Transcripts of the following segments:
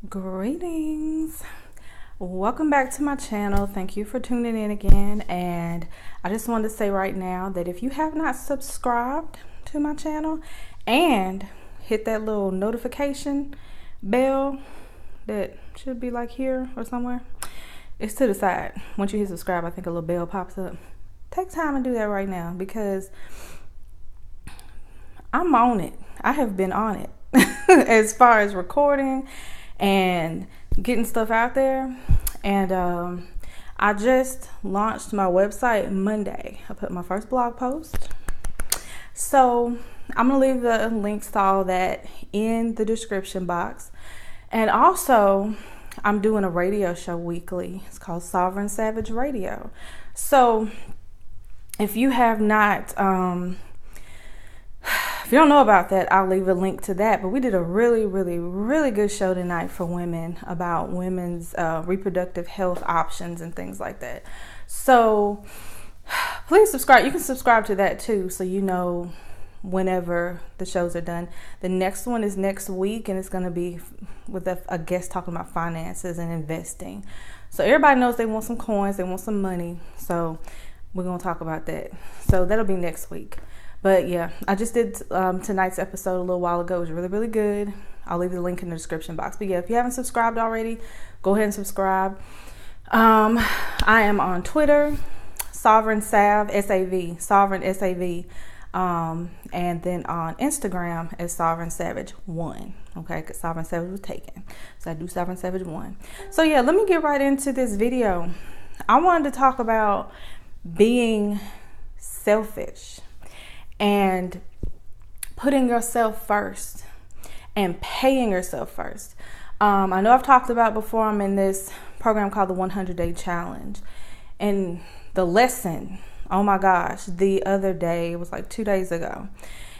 Greetings. Welcome back to my channel. Thank you for tuning in again. And I just wanted to say right now that if you have not subscribed to my channel and hit that little notification bell that should be like here or somewhere, it's to the side. Once you hit subscribe, I think a little bell pops up. Take time and do that right now because I'm on it. I have been on it as far as recording and getting stuff out there. And I just launched my website Monday. I put my first blog post. So I'm going to leave the links to all that in the description box. And also, I'm doing a radio show weekly. It's called Sovereign Savage Radio. So if you have not... if you don't know about that, I'll leave a link to that. But we did a really good show tonight for women about women's reproductive health options and things like that. So please subscribe. You can subscribe to that too, so you know whenever the shows are done. The next one is next week, and it's going to be with a guest talking about finances and investing. So everybody knows they want some coins, they want some money. So we're going to talk about that. So that'll be next week. But yeah, I just did tonight's episode a little while ago. It was really good. I'll leave the link in the description box. But yeah, if you haven't subscribed already, go ahead and subscribe. I am on Twitter, Sovereign Sav, S-A-V, Sovereign S-A-V. And then on Instagram as Sovereign Savage 1. Okay, because Sovereign Savage was taken. So I do Sovereign Savage 1. So yeah, let me get right into this video. I wanted to talk about being selfish and putting yourself first and paying yourself first. I know I've talked about before, I'm in this program called the 100-Day Challenge. And the lesson, oh my gosh, the other day, it was like 2 days ago.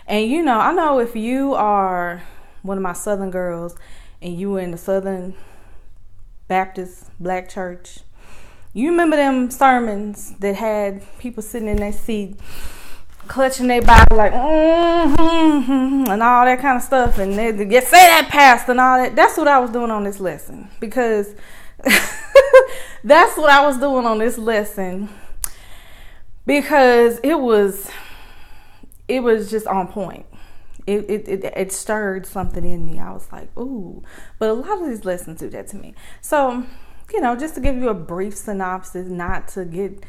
And you know, I know if you are one of my Southern girls and you were in the Southern Baptist Black Church, you remember them sermons that had people sitting in their seat clutching their Bible like and all that kind of stuff, and they get say that pastor and all that. That's what I was doing on this lesson, because that's what I was doing on this lesson because it was just on point. It stirred something in me. I was like, ooh. But a lot of these lessons do that to me. So, you know, just to give you a brief synopsis, not to get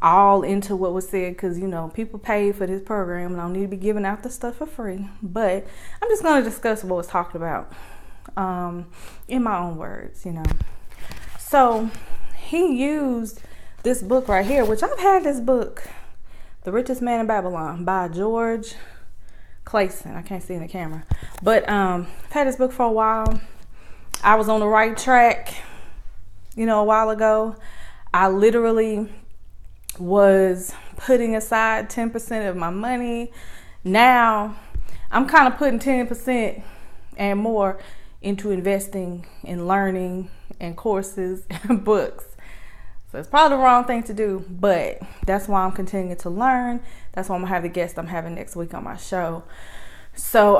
all into what was said, because you know people paid for this program and I don't need to be giving out the stuff for free, but I'm just going to discuss what was talked about in my own words, you know. So he used this book right here, which I've had this book, The Richest Man in Babylon by George Clayson. I can't see in the camera, but I've had this book for a while. I was on the right track, you know, a while ago. I literally was putting aside 10% of my money. Now I'm kind of putting 10% and more into investing and learning and courses and books. So it's probably the wrong thing to do, but that's why I'm continuing to learn. That's why I'm gonna have the guest I'm having next week on my show. So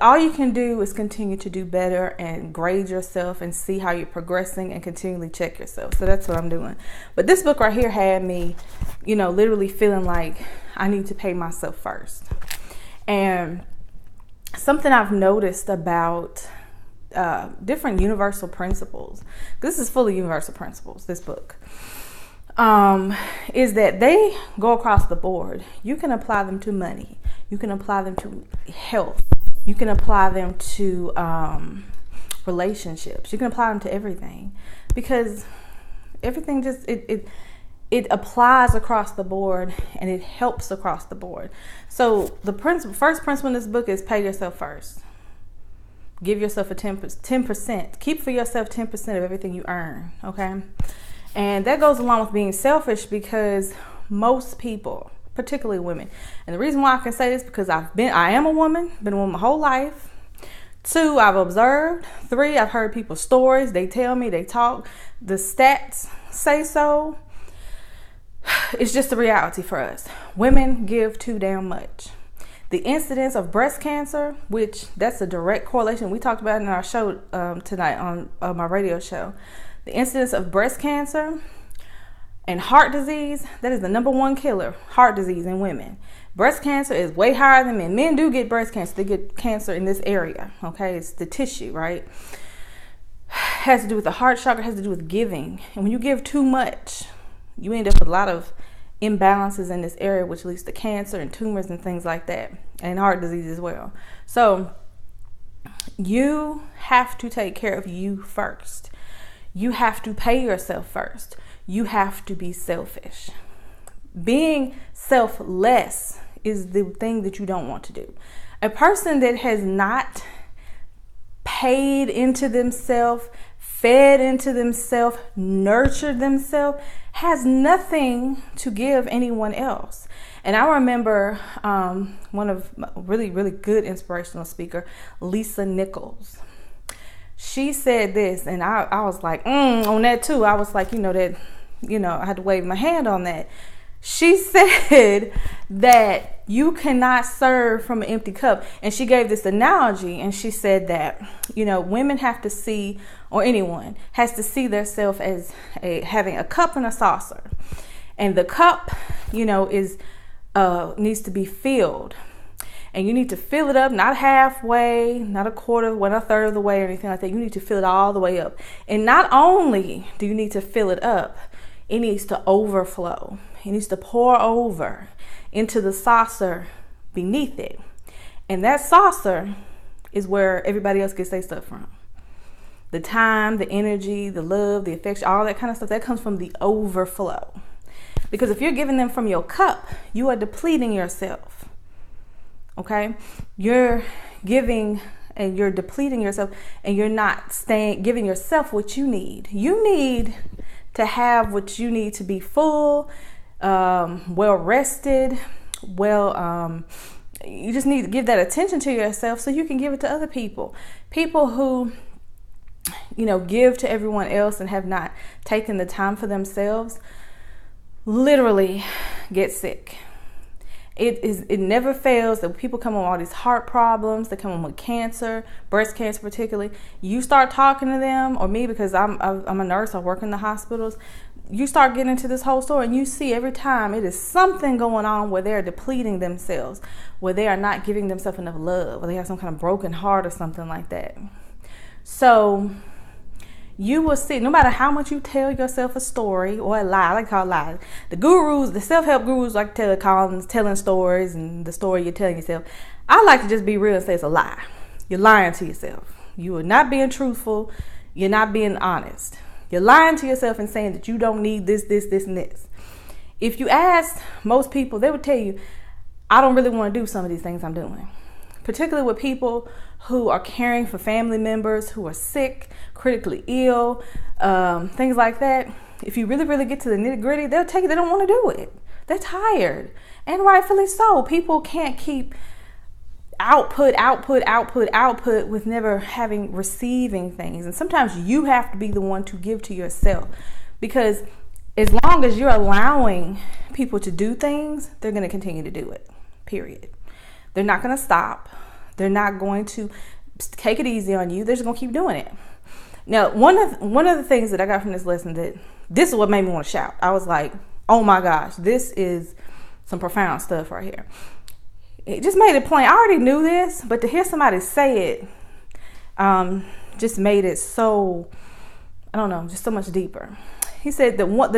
all you can do is continue to do better and grade yourself and see how you're progressing and continually check yourself. So that's what I'm doing. But this book right here had me, you know, literally feeling like I need to pay myself first. And something I've noticed about different universal principles, this is full of universal principles, this book, is that they go across the board. You can apply them to money. You can apply them to health. You can apply them to relationships. You can apply them to everything, because everything just it applies across the board and it helps across the board. So the first principle in this book is pay yourself first. Give yourself a 10%. Keep for yourself 10% of everything you earn. Okay, and that goes along with being selfish, because most people, particularly women. And the reason why I can say this, because I am a woman, been a woman my whole life. 2, I've observed. 3, I've heard people's stories. They tell me, they talk. The stats say so. It's just a reality for us. Women give too damn much. The incidence of breast cancer, which that's a direct correlation. We talked about it in our show tonight on my radio show. The incidence of breast cancer and heart disease, that is the number one killer, heart disease in women. Breast cancer is way higher than men. Men do get breast cancer. They get cancer in this area, okay? It's the tissue, right? Has to do with the heart chakra, has to do with giving. And when you give too much, you end up with a lot of imbalances in this area, which leads to cancer and tumors and things like that, and heart disease as well. So you have to take care of you first. You have to pay yourself first. You have to be selfish. Being selfless is the thing that you don't want to do. A person that has not paid into themselves, fed into themselves, nurtured themselves, has nothing to give anyone else. And I remember one of my really, really good inspirational speaker, Lisa Nichols. She said this, and I was like, on that too. I was like, I had to wave my hand on that. She said that you cannot serve from an empty cup. And she gave this analogy, and she said that, women have to see, or anyone has to see themselves as having a cup and a saucer. And the cup, is needs to be filled. And you need to fill it up, not halfway, not a quarter, not a third of the way or anything like that. You need to fill it all the way up. And not only do you need to fill it up, it needs to overflow. It needs to pour over into the saucer beneath it. And that saucer is where everybody else gets their stuff from. The time, the energy, the love, the affection, all that kind of stuff, that comes from the overflow. Because if you're giving them from your cup, you are depleting yourself. Okay? You're giving and you're depleting yourself, and you're not giving yourself what you need. You need to have what you need to be full, well rested, you just need to give that attention to yourself so you can give it to other people. People who, give to everyone else and have not taken the time for themselves literally get sick. It never fails that people come on all these heart problems. They come on with cancer, breast cancer particularly. You start talking to them, or me, because I'm a nurse, I work in the hospitals. You start getting into this whole story, and you see every time it is something going on where they're depleting themselves, where they are not giving themselves enough love, or they have some kind of broken heart or something like that. So you will see, no matter how much you tell yourself a story or a lie, I like to call it lies. The gurus, the self-help gurus like to telling stories and the story you're telling yourself. I like to just be real and say it's a lie. You're lying to yourself. You are not being truthful. You're not being honest. You're lying to yourself and saying that you don't need this, and this. If you ask most people, they would tell you, I don't really want to do some of these things I'm doing. Particularly with people who are caring for family members who are sick, critically ill, things like that. If you really, really get to the nitty gritty, they'll tell you they don't want to do it. They're tired, and rightfully so. People can't keep output with never receiving things. And sometimes you have to be the one to give to yourself, because as long as you're allowing people to do things, they're going to continue to do it, period. They're not going to stop. They're not going to take it easy on you. They're just going to keep doing it. Now, one of the things that I got from this lesson, this is what made me want to shout. I was like, oh my gosh, this is some profound stuff right here. It just made it plain. I already knew this, but to hear somebody say it just made it so, just so much deeper. He said that one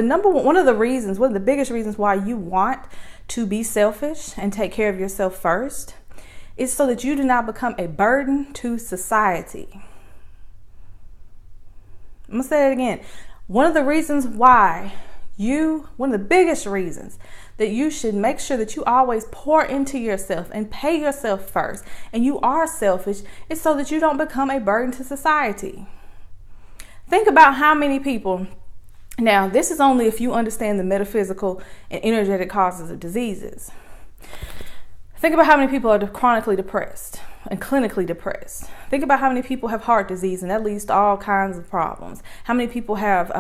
of the biggest reasons why you want to be selfish and take care of yourself first is so that you do not become a burden to society. I'm going to say it again. One of the biggest reasons that you should make sure that you always pour into yourself and pay yourself first, and you are selfish, is so that you don't become a burden to society. Think about how many people. Now, this is only if you understand the metaphysical and energetic causes of diseases. Think about how many people are chronically depressed and clinically depressed. Think about how many people have heart disease, and that leads to all kinds of problems. How many people have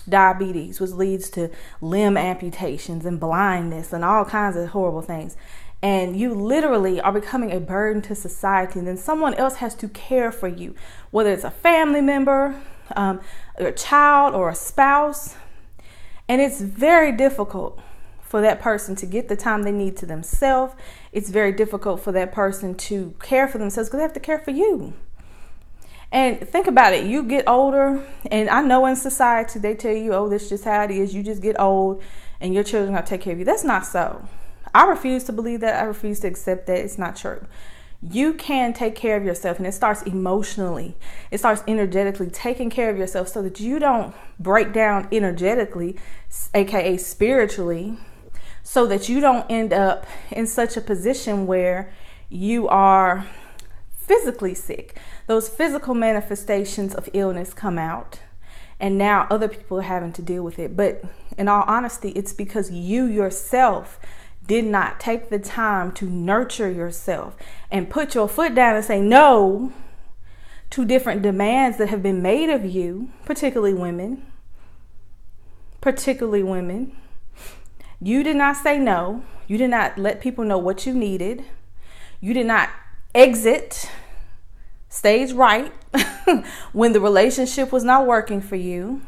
diabetes, which leads to limb amputations and blindness and all kinds of horrible things. and you literally are becoming a burden to society, and then someone else has to care for you, whether it's a family member, a child, or a spouse. And it's very difficult for that person to get the time they need to themselves. It's very difficult for that person to care for themselves because they have to care for you. And think about it. You get older, and I know in society they tell you, oh, this is just how it is. You just get old and your children are going to take care of you. That's not so. I refuse to believe that. I refuse to accept that. It's not true. You can take care of yourself, and it starts emotionally. It starts energetically taking care of yourself so that you don't break down energetically, aka spiritually, so that you don't end up in such a position where you are physically sick. Those physical manifestations of illness come out, and now other people are having to deal with it. But in all honesty, it's because you yourself did not take the time to nurture yourself and put your foot down and say no to different demands that have been made of you, particularly women. You did not say no. You did not let people know what you needed. You did not exit stage right when the relationship was not working for you.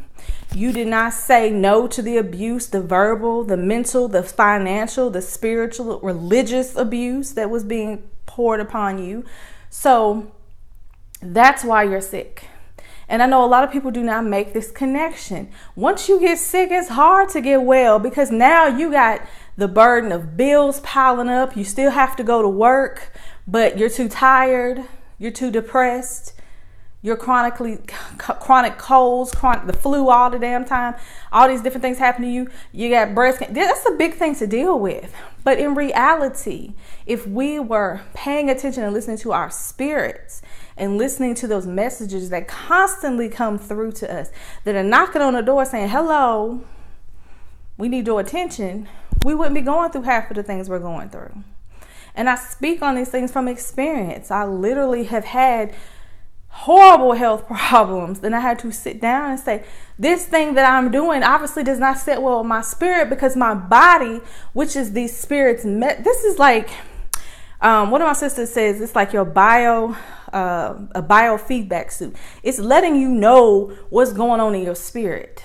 You did not say no to the abuse, the verbal, the mental, the financial, the spiritual, religious abuse that was being poured upon you. So that's why you're sick. And I know a lot of people do not make this connection. Once you get sick, it's hard to get well because now you got the burden of bills piling up. You still have to go to work, but you're too tired. You're too depressed. You're chronic colds, the flu all the damn time. All these different things happen to you. You got breast cancer. That's a big thing to deal with. But in reality, if we were paying attention and listening to our spirits and listening to those messages that constantly come through to us, that are knocking on the door saying, hello, we need your attention, we wouldn't be going through half of the things we're going through. And I speak on these things from experience. I literally have had horrible health problems. Then I had to sit down and say, this thing that I'm doing obviously does not sit well with my spirit, because my body, which is these spirits, this is like, one of my sisters says, it's like your a biofeedback suit. It's letting you know what's going on in your spirit.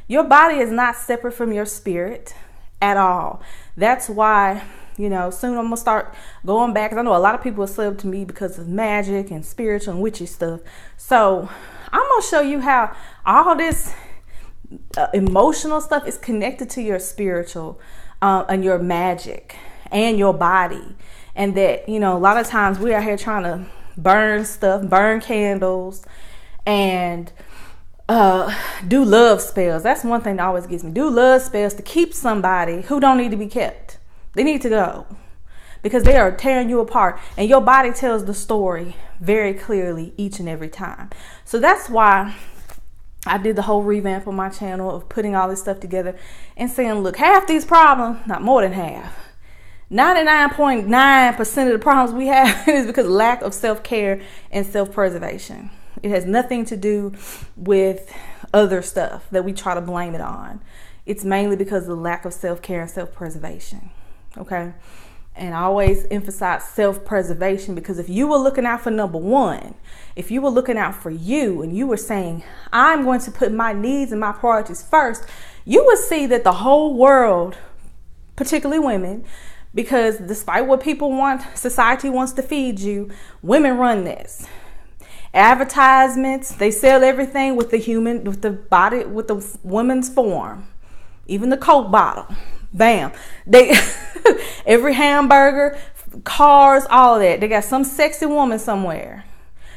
Your body is not separate from your spirit at all. That's why, soon I'm going to start going back. Because I know a lot of people are slave to me because of magic and spiritual and witchy stuff. So I'm going to show you how all this emotional stuff is connected to your spiritual and your magic and your body. And that, a lot of times we're out here trying to burn candles and do love spells. That's one thing that always gets me. Do love spells to keep somebody who don't need to be kept. They need to go because they are tearing you apart, and your body tells the story very clearly each and every time. So that's why I did the whole revamp on my channel of putting all this stuff together and saying, look, half these problems, not more than half, 99.9% of the problems we have is because of lack of self-care and self-preservation. It has nothing to do with other stuff that we try to blame it on. It's mainly because of the lack of self-care and self-preservation. Okay. And I always emphasize self-preservation, because if you were looking out for number one, if you were looking out for you and you were saying, I'm going to put my needs and my priorities first, you would see that the whole world, particularly women, because despite what people want, society wants to feed you, women run this. Advertisements, they sell everything with the woman's form, even the Coke bottle. Bam. Every hamburger, cars, all of that. They got some sexy woman somewhere.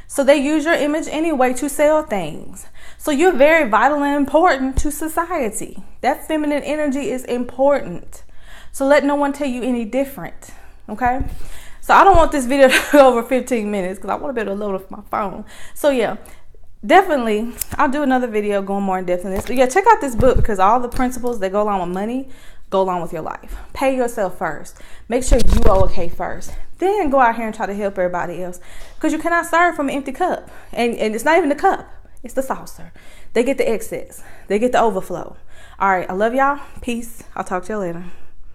So they use your image anyway to sell things. So you're very vital and important to society. That feminine energy is important. So let no one tell you any different. Okay? So I don't want this video to go over 15 minutes because I want to be able to load up my phone. So yeah, definitely I'll do another video going more in depth in this. But yeah, check out this book, because all the principles that go along with money go along with your life. Pay yourself first. Make sure you are okay first. Then go out here and try to help everybody else, because you cannot serve from an empty cup. And it's not even the cup. It's the saucer. They get the excess. They get the overflow. All right. I love y'all. Peace. I'll talk to you later.